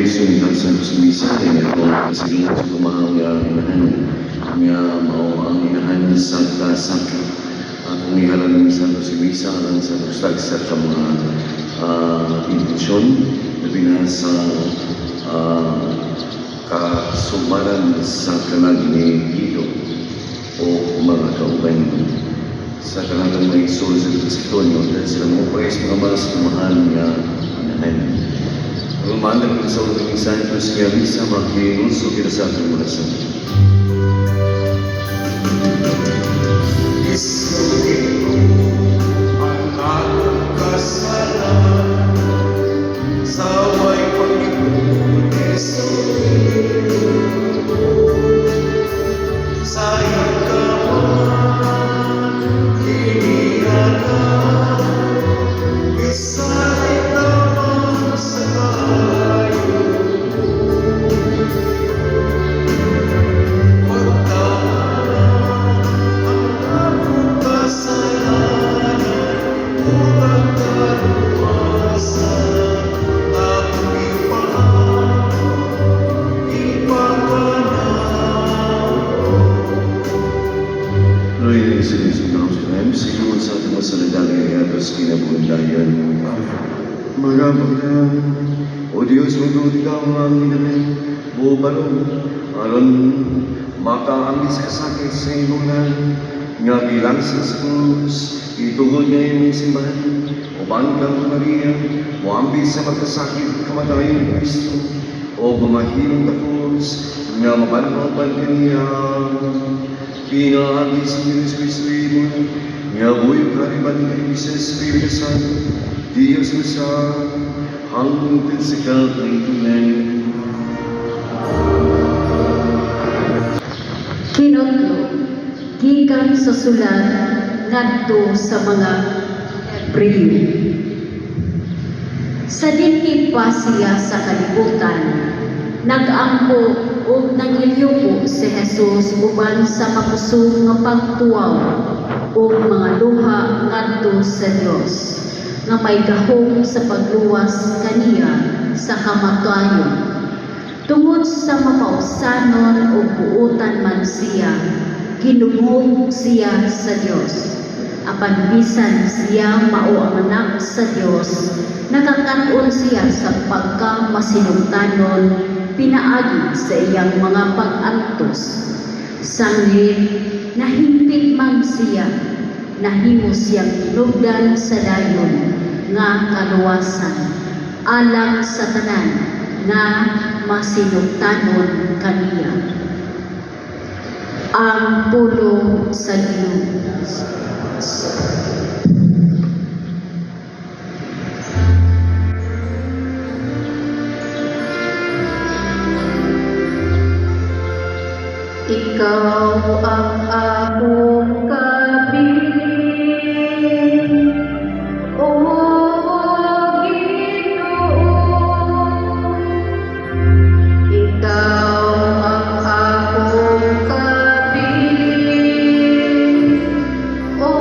Yesu ang sa misa niya ako kasi sa kumahang inahan niya mao ang inahan sa kasakit at umihalan sa misa ang sa stagsa sa mga intensyon na binasa kasumaran sa kanal ni Guido o mga kauban sa kanalang may isul sa Kristonyo dahil sila mo praise mga mas kumahal niya inahan. Rumandang sa ulang insan ko siya bisa makinulso kita sa ating mga sa Isunin mo ang aking kasalanan sa way Panginoon Isunin mo sa ikaman inihanan isalit naman sa kayo siguro sa ating masalagay ay atos kinabulandayan. Magabagyan, O Diyos, magdulit ka ang aming namin, bubalong, aron makaamit sa kasakit sa ilungan, nga bilang sa krus, ituhod niya yung simbahan, uban kang Maria, muambit sa magkasakit, kamatayin ng Kristo, o gumahilong kapos, nga mabanwapan kaniya, pinaagi sa Diyos Kristo mo, nga buhay kariban kay sa Espiritu Santo, Diyos na sa hanggang sa kahitunan. Kinotlo, gikan sa sulat ngadto sa mga Hebreo. Sa dinhi pa siya sa kalibutan, nag-ampo o nangilyopo si Jesus uban sa makusog nga pagtuaw o mga duha ngadto sa Dios nga may gahom sa pagluwas kaniya sa kamatayon. Tungod sa mapausanon o buutan man siya, ginugong siya sa Dios. Apan bisan siya mao ang anak sa Dios, nakakaton siya sa pagkamasinugtanon pinaagi sa iyang mga pag-antos. Sanglit, nahimpit man siya, nahimo siyang tinugdan sa dayon nga kaluwasan, alang sa tanan nga masinugtanon kaniya. Ang pulong sa Ginoo. Ikaw ang akong kabiling, O Ginoo. Ikaw ang akong kabiling, O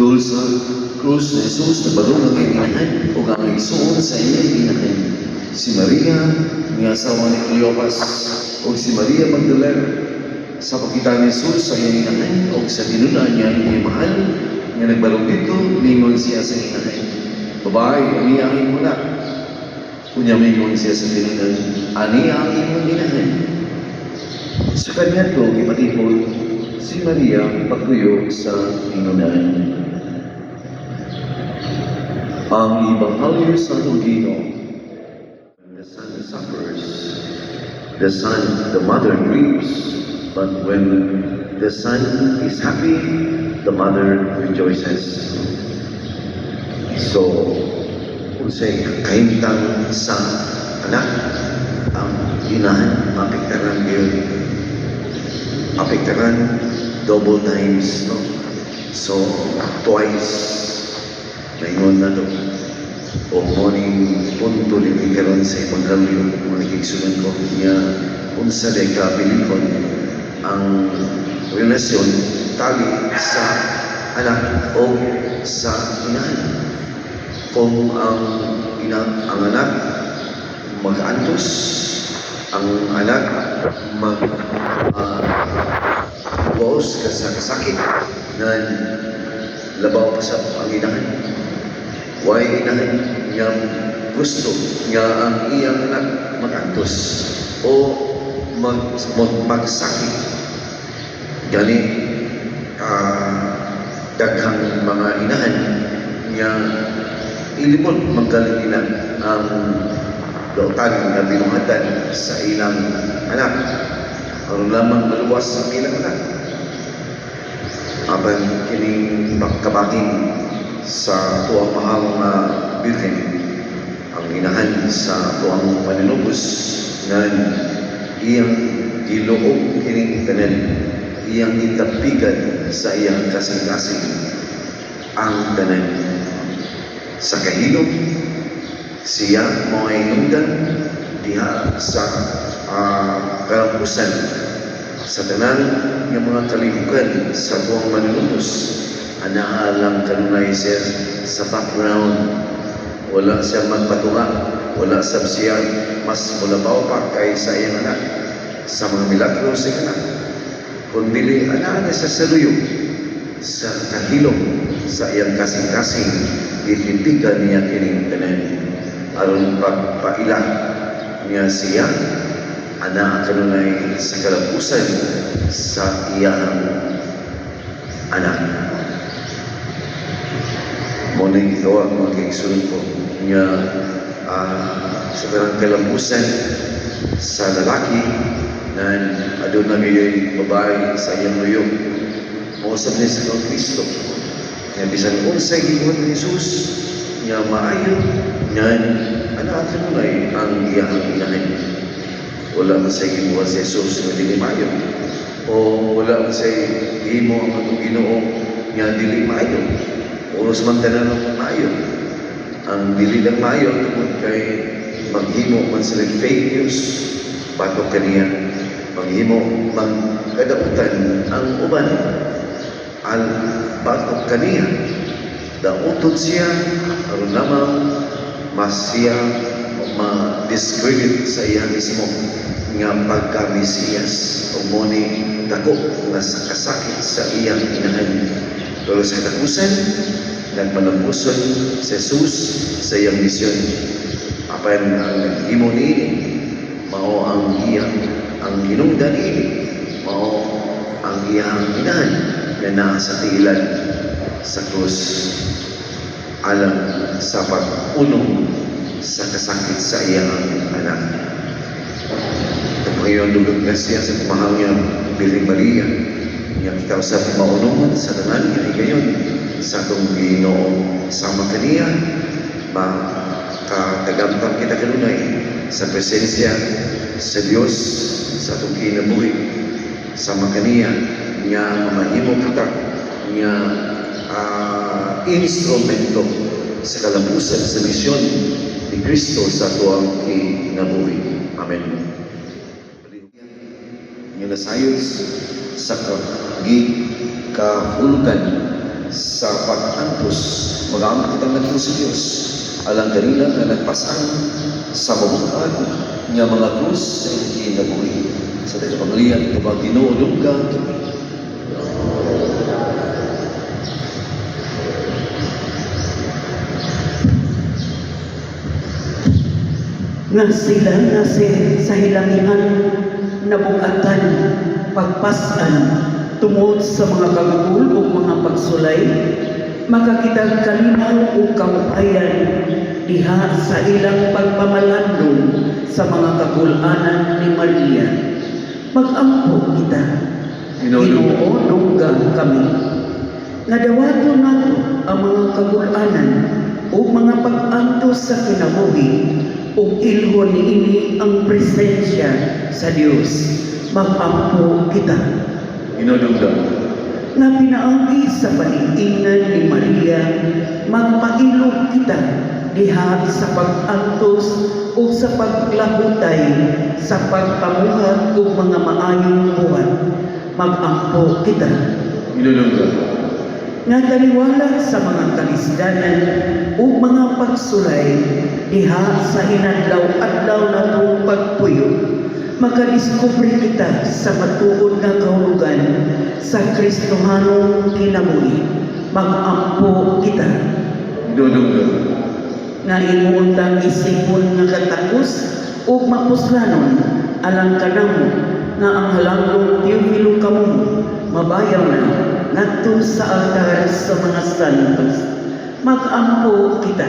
Dul sa krus ni Jesus na barong ang inahan o ang isuon sa iyang inahan. Si Maria, nga asawa ni Cleopas, o si Maria Magdalena, sa pagkita ni Jesus sa iyang inahan o sa tinunaan niya ang mahal, nga nagbarong dito, lingon siya sa inahan. Babae, aniyahin mo na. Kunya mingon siya sa tinunaan, aniyahin mo inahan. Sa kanya ito, ipatipon, si Maria pagtuyo sa tinunaan. Ang Ebanghelyo sa Lugino. The son suffers, the mother grieves, but when the son is happy, the mother rejoices. So, kung sa'y kahintang sa anak, ang inahan, mapiktaran yun. Apektaran double times, no? So, twice. Naingon na ito. O morning punto rin ikaroon sa Ebanghelyo, mga kiksunan ko niya, unsa day kabilikon ang relasyon tali sa anak o sa inahan. Kung ang anak mag-antos, ang anak mag-buos ka sa kasakit na labaw pa sa ang inahan. Why inahan niya gusto niya ang iyang anak mag-antos o magsakit. Gani daghang mga inahan niya ilibot magkaliginan ang dautan nga binuhatan sa ilang anak. Ang lamang maluwas sa ilang anak. Apan kining pagkabating sa tuwang mahal na birhen, ang inahan sa tuwang manunubos na iyang giloob kining tanan, iyang itapigan sa iyang kasing-kasing ang tanan. Sa kahilom, siya mga inungdan diha sa kalampusan sa tanan ng mga kalihukan sa tuwang manunubos. Anaalang kanunay siya sa background. Wala siya magpatunga, wala sab siya mas mulabaw pa kay sa iyang anak sa mga milagro sa anak. Kundi anaan sa saluyo sa kahilom sa iyang kasing-kasing itipigan niya kining tanan aron pagpaila niya siya ana kanunay sa kalampusan sa iyang anak. Muna yung gitawa mga kaigsunan ko niya sa tarang kalampusan sa lalaki na adun na ngayon babae sa iyang luyo. Mausap niya sa Kristo. Nga bisan unsay gibuhat ni Jesus niya maayo niya anak kanunay ang iyang inahan. Wala man sa gibuhat si Jesus nga dili maayo. O wala man sa himo ang atong Ginoo nga dili maayo. Uros man tanan ng maayo. Ang dili lang maayo tungod kay maghimo man sila fake news batok kaniya. Maghimo man kadakutan ang uban al batok kaniya. Daotod siya aron lamang mas siya ma-discredit sa iya mismo nga pagka-Mesiyas o moni dako nga kasakit sa iyang inahan. Pero sa katapusan, nagpalampuson si Jesus sa iyang misyon. Apan ang naghimo niini, mao ang iyang, ang hinungdan niini, mao ang iyang inahan na naa sa tiilan sa krus alang sa pag-unong sa kasakit sa iyang anak. Ito ngayon, lulog na siya sa kumahal niya, Birheng Maria, nga ikaw sa maunungan sa tanan nga gayon sa atong Ginoo sama kaniya makatagamtang kita kanunay sa presensya sa Dios sa atong kinabuhi sama kaniya nga mamahimo kita nga instrumento sa kalampusan sa misyon ni Kristo sa tuwang kinabuhi. Amen. Nga nasayos sa kahulugan sa pag-antos, magamit kitang naging sa Diyos, alang kanila na nagpasan sa mabukad nga mga krus sa hindi naguli. Sa tayo pangalian, ito ba Ginoo ka kami? Nga sila nga sa hilangihan nabugatan, pagpasan, tungod sa mga kagul o mga pagsulay, makakitag kalinaw o kamupayan diha sa ilang pagpamalandong sa mga kagulanan ni Maria. Mag-ampo kita, Ginoo dungga kami. Nga dawato nato ang mga kagulanan o mga pag-antos sa kinabuhi o ilhon niini ang presensya sa Dios. Mag-ampo kita. Inodungga. Na pinaagi sa paniningnan ni Maria, magpailog kita diha sa pag-antos o sa paglahutay sa pagpamuhat o mga maayong buhat. Mag-ampo kita. Inodungga. Nga taliwala sa mga kalisdanan o mga pagsulay diha sa hinadlaw-adlaw natong pagpuyo, makadiskubre kita sa matuod nga kahulugan sa Kristohanong kinabuhi. Mag-ampo kita. Inodungga. Nga imuuntang isipon nga katakos o mapuslanon alang kanamo nga ang halanglong Teofilo kamo mabayaw na ngadto sa altar sa mga santos. Mag-ampo kita.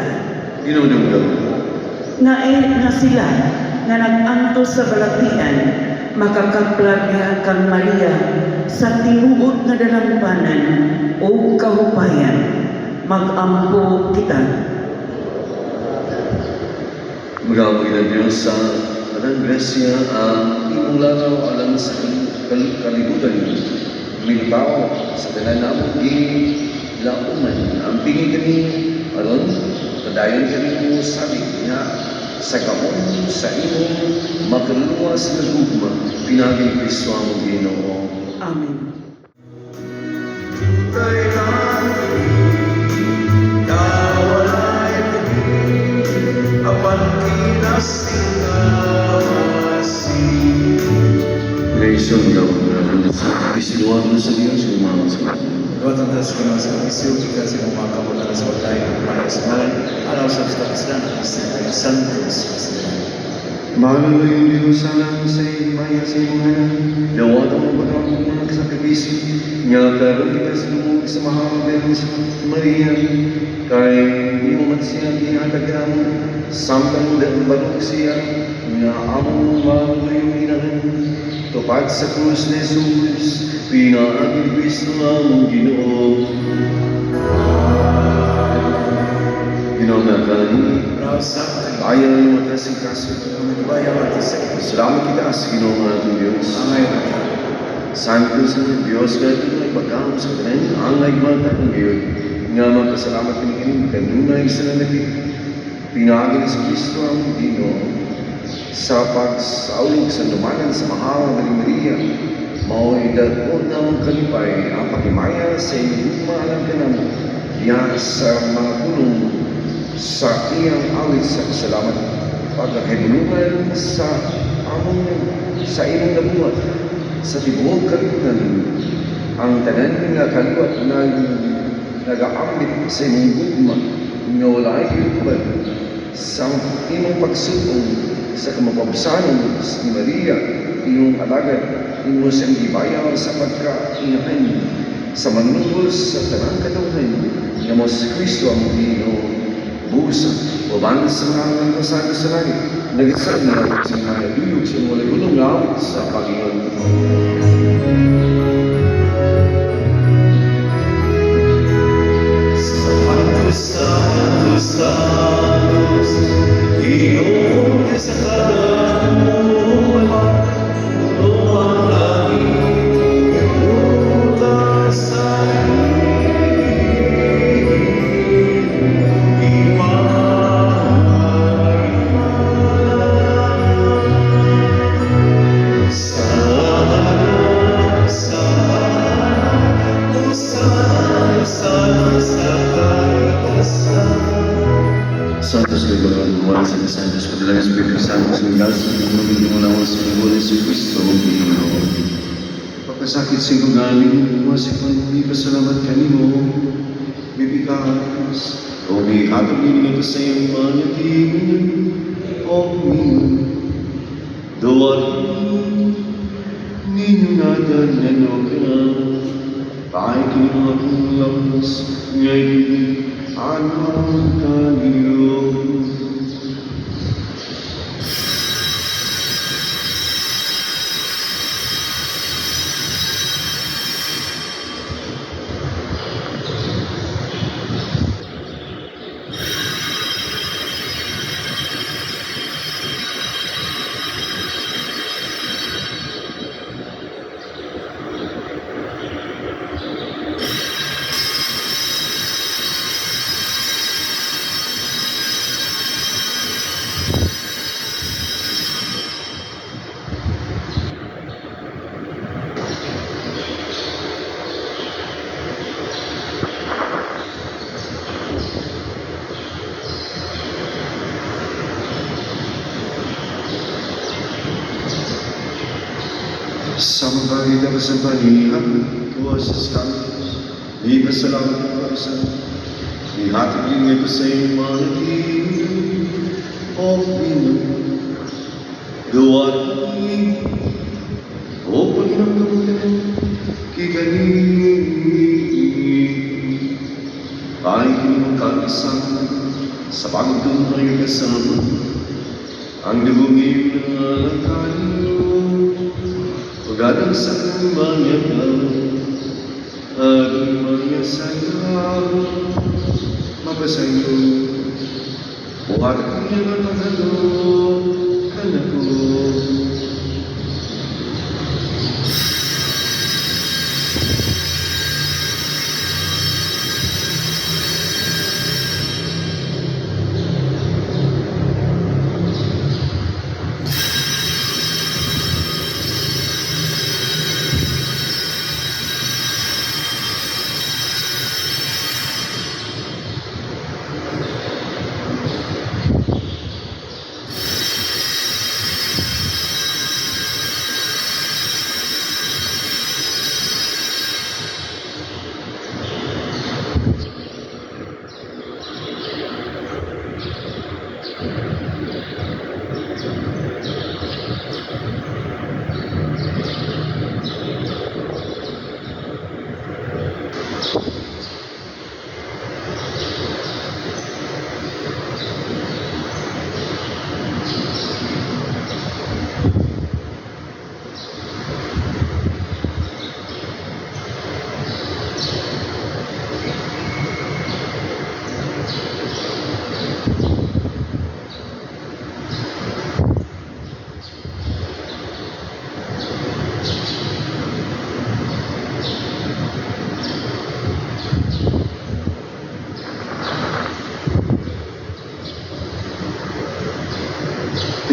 Inodungga. Nga sila nga nag-anto sa balatian, makakaplag kang Maria sa tinuod nga dalampanan o kahupayan. Mag-ampo kita. Magamit na Diyos sa kanang grasya ang imong laraw alang sa kalibutan. Militaw sa tanan namong gilauman. Ang pingi kami aron padayon kami mo sabi nga sa kamon sa imong makaluluwas na gugma pinaging Kristo ang Ginoo. Amen. Reason daw na sa kisiluan na sa Diyos umaman sa Gotong tas ko naman sa isyo, kita sa mga kamulan sa watay ng mga samalan, araw sa islam, sa santos. Mahal na yung Diyos alam sa maya sa iyong anak. Nawata mo ba ang mga sakripisyo? Nga karoon kita sa lumog sa mahal na sa Maria. Kaya hindi mo man siya ginatagyan mo. Samtang dahil balok siya. Nga among mahal na yung inahan. Tupad sa krus ni Jesus. Pinaagin Kristo ang Ginoo. Ginoo na kani. Ayaw na yung matasing kaso. Salamat kita sa Ginoo nga ating Diyos. Santo sa Diyos nga ito ay pagkakam sa kanan. Ang naigmata ng gayon. Nga magpasalamat kini kanunay sa nanapit. Pinagin sa Kristo ang Ginoo. Sa pagsaulog sa lumanan sa mahal na Maria. Mao'y dagod na mong kalipay ang pakimaya sa inyong maalam ka naman. Diyan sa mga punong sa iyang awit sa kasalamat pagkakahibulungan sa imong nabuhat sa tibuok kalibutan ang tanan nga kaliwat na nag-aambit sa imong gugma nga wala ay kilukubad sa imong pagsuong sa kamapabsanon ni Maria iyong alagad imo sa ibayaw sa pagkainahan sa manunggol sa tanang katawhan nga mo si Kristo ang Ginoo busa o bang sa mga kasama sa langit nagisag na sa mga duyog sa mga gulong awit sa Panginoon. Santos, Santos, Santos, Ginoo sa kanan mo, puno ang langit, butas sa Sa Santos Gregorian, Juan San Santos, Padre Espiritu Santo, sumgal sa mga mga sa Panginoon si Kristo, Panginoon. Pagkasakit sa galing, masipon, ipasalamat kanimo, bibigas, o may hatag nilingin sa iyong panaginip, o doon ninyo natin nanokan, tayo kinakong lakas, ngayon, anong kanyo. Sampai dapat sempanihan kuasa sekaligus di perselamat kuasa di hati ini bersama lagi oh minum doa ini oh penginam kemudian kita ini baik ini mengkalisang sebangkang mereka bersama ang dibungi melangkah gadang sa banyak banyak saya mapasayo buhat niya magpagalo kanako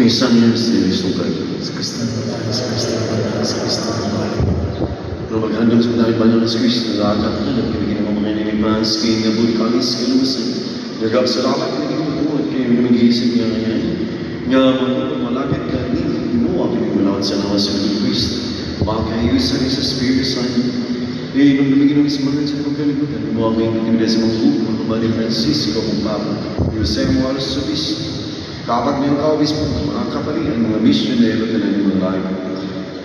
Isang niya si Sugay. Sa Kristo na tayo, sa Kristo na tayo, sa Kristo na tayo. Nung maghandang sa pinakit banyo sa Kristo, nagagap na, nagkibigin ang mga ninipas, kaya nabuli kalis, kalusan. Nagagap sa lakat, nagkibigin kaya minamigisip niya ngayon. Nga malakit ka, hindi mo ang pinagmulawan sa nawa sa Kristo. Makakayusan sa Spirit Santo. Nung lumigin ng isimangan sa pagkalibutan, mo ang may intimidad sa mga buko, Mari Francisco, kung Papa, Jose Moares sa Bispo. Kapag may kaobispo, mga kapalian, mga misyonero na ng mga layo.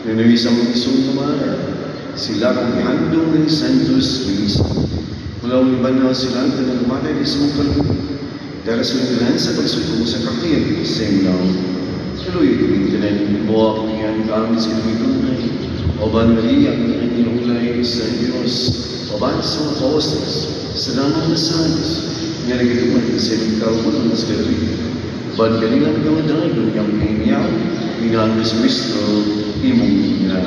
Nung isang isong namara, sila ang handong ng Santos Luisa. Mula uliban na sila ang tanagmana ng isang kalunan. Dahil sa nagdahan sa pagsuto sa kakliyan, same now. Tuloy ito yung tinanin mo ako niyan kami sa lumitunay. Oban Maria, ang inulay sa Diyos. Oban sa mga apostles, sa damang na sanos. Nga nagituman sa ikaw mo ng mas galabi. But galingan ka madahil yung pinyaw, minahal sa Kristo, imong nila.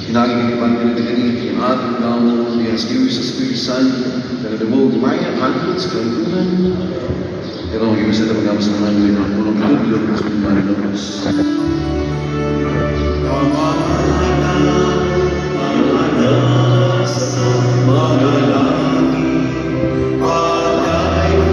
Kinagigilipan ka na galingan, kinatang tao, niyas kiwi sa Espiritu Santo, nagdabog, maya, handod sa kalungan. Pero ang iwas na naman sa mga nila, ang tulong tulog sa mga nilabas. Mga langit, alay mo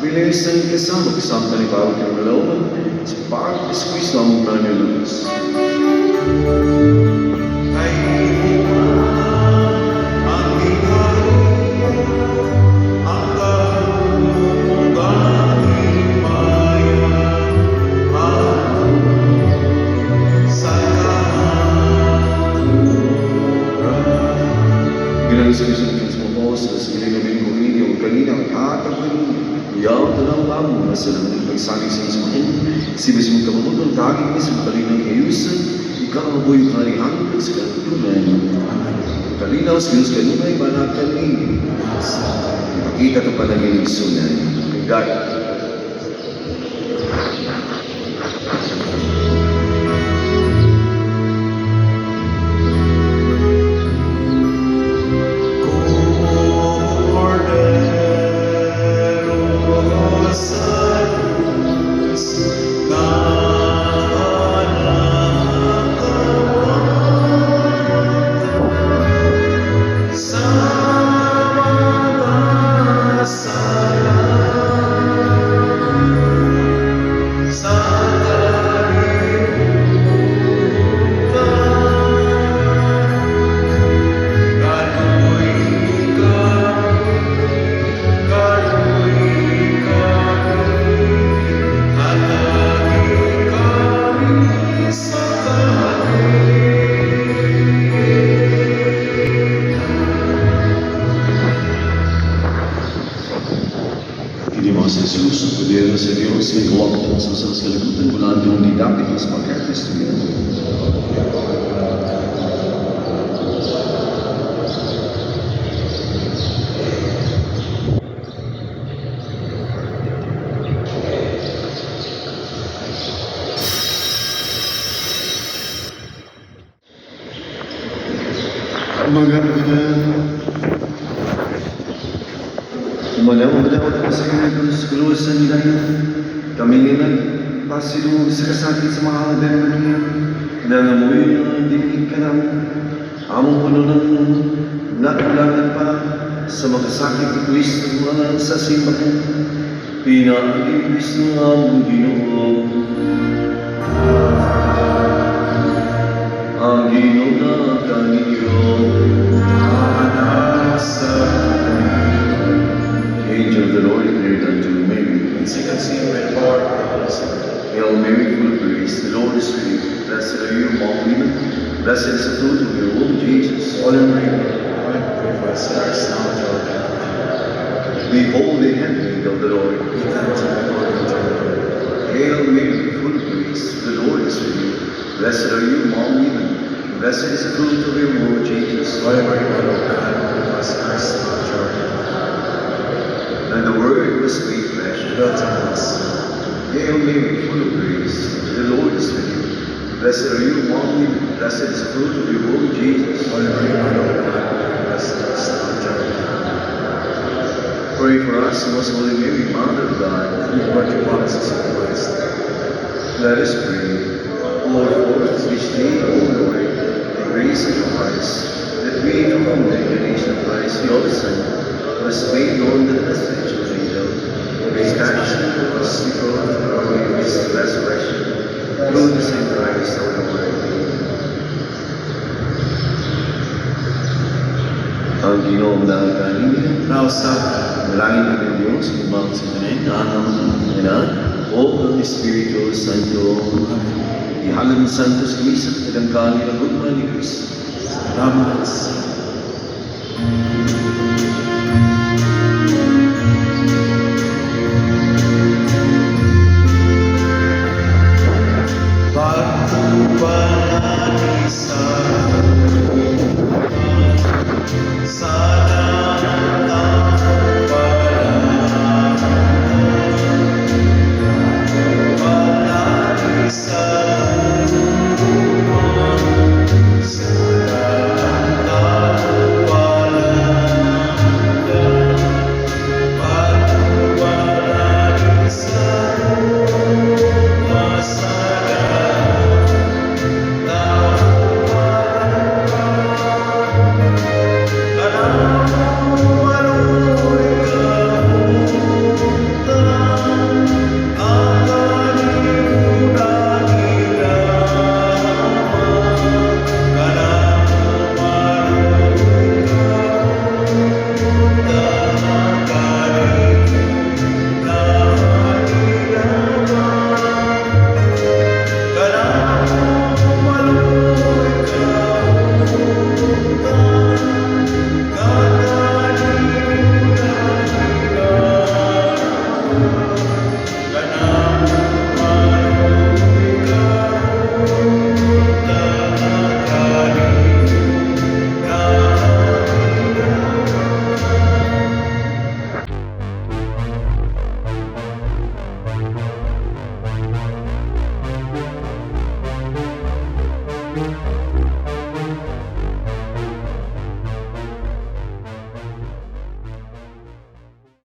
Bilisan kasama kasama ni Bawat yung Malawan, sa pag-iskwis ng mga Luz. Ay, ang ikaw, ang kamugang maya, sa Ginang sa isang Diyos mo po, sa silingamin mo ninyo, kanina ang katagin, iyaw talang lamo, na sa langit pagsali sa isang mo, sibis mong kamamutong taging isang kalinang kayusan, ikaw ang buhay karihan, sa kanunay. Kalinaw sa Diyos kanunay, banakan ninyo. Ipakita ito pa na yung sunay. God. Mas Jesus, poder sa Diyos, ay huwag po sa kalibutan mula ng didapit sa pagkakristo niya. Umalaw sa inyo sa kulusan nila kami ngayon pasilu sa kasakit sa mga halagang niya nangamoy na dinig ka namin among puno ng nakulangan pa sa mga sakit ni Kristo mga sa simbahan pinaan ni Kristo ang Ginoo ang Ginoo na kaninyo Angel of the Lord appeared unto Mary, and she conceived with power of the Holy Spirit. Hail Mary, full of grace, the Lord is with you. Blessed are you among women, blessed is the fruit of your womb, Jesus. Holy Mary, Mother of God, pray for us sinners now and at our death. Behold the handmaid of the Lord. Be thou to the Lord and to the Lord. Hail Mary, full of grace, the Lord is with you. Blessed are you among women, blessed is the fruit of your womb, Jesus. Holy Mary, Mother of God, pray for us sinners now and at our death. And the Word was made flesh and dwelt among us. Hail Mary, full of grace, the Lord is with you. Blessed are you among women, blessed is the fruit of your womb, Jesus. Holy Mary, Mother of God, blessed us now and at our death. Pray for us, most Holy Mary, Mother of God, who work the promises of Christ. Let us pray. Lord, forth which day, O Lord, the grace of your hearts, that we, to whom the incarnation of Christ, your Son, was made known the message of the angel, his passion was before the glory of his resurrection, through the same Christ our Lord. Ang Ginoong dahil kanina, Nausa, malangin ka ng Diyos, kumang sa kanin, anang ina, o ang Espiritu Santo, ihalan Santos Misa, ilang kanina gugma ni Cristo. salamat.